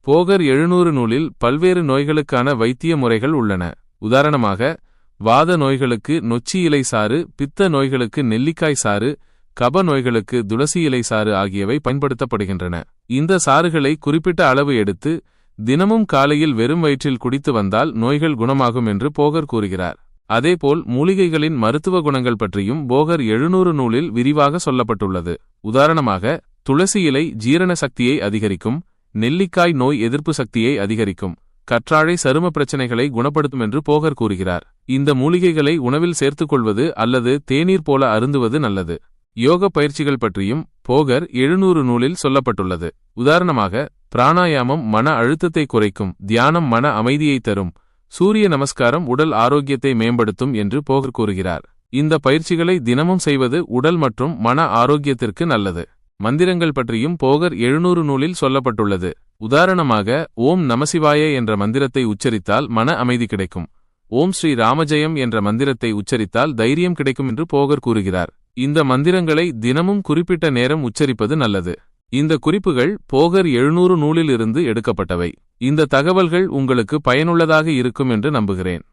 போகர் 700 நூலில் பல்வேறு நோய்களுக்கான வைத்திய முறைகள் உள்ளன. உதாரணமாக, வாத நோய்களுக்கு நொச்சி இலை சாறு, பித்த நோய்களுக்கு நெல்லிக்காய் சாறு, கப நோய்களுக்கு துளசி இலை சாறு ஆகியவை பயன்படுத்தப்படுகின்றன. இந்த சாறுகளை குறிப்பிட்ட அளவு எடுத்து தினமும் காலையில் வெறும் வயிற்றில் குடித்து வந்தால் நோய்கள் குணமாகும் என்று போகர் கூறுகிறார். அதேபோல் மூலிகைகளின் மருத்துவ குணங்கள் பற்றியும் போகர் 700 நூலில் விரிவாக சொல்லப்பட்டுள்ளது. உதாரணமாக, துளசி இலை ஜீரண சக்தியை அதிகரிக்கும், நெல்லிக்காய் நோய் எதிர்ப்பு சக்தியை அதிகரிக்கும், கற்றாழை சரும பிரச்சனைகளை குணப்படுத்தும் என்று போகர் கூறுகிறார். இந்த மூலிகைகளை உணவில் சேர்த்துக்கொள்வது அல்லது தேநீர் போல அருந்துவது நல்லது. யோக பயிற்சிகள் பற்றியும் போகர் 700 நூலில் சொல்லப்பட்டுள்ளது. உதாரணமாக, பிராணாயாமம் மன அழுத்தத்தை குறைக்கும், தியானம் மன அமைதியை தரும், சூரிய நமஸ்காரம் உடல் ஆரோக்கியத்தை மேம்படுத்தும் என்று போகர் கூறுகிறார். இந்த பயிற்சிகளை தினமும் செய்வது உடல் மற்றும் மன ஆரோக்கியத்திற்கு நல்லது. மந்திரங்கள் பற்றியும் போகர் 700 நூலில் சொல்லப்பட்டுள்ளது. உதாரணமாக, ஓம் நமசிவாய என்ற மந்திரத்தை உச்சரித்தால் மன அமைதி கிடைக்கும். ஓம் ஸ்ரீ ராமஜெயம் என்ற மந்திரத்தை உச்சரித்தால் தைரியம் கிடைக்கும் என்று போகர் கூறுகிறார். இந்த மந்திரங்களை தினமும் குறிப்பிட்ட நேரம் உச்சரிப்பது நல்லது. இந்த குறிப்புகள் போகர் 700 நூலில் இருந்து எடுக்கப்பட்டவை. இந்த தகவல்கள் உங்களுக்கு பயனுள்ளதாக இருக்கும் என்று நம்புகிறேன்.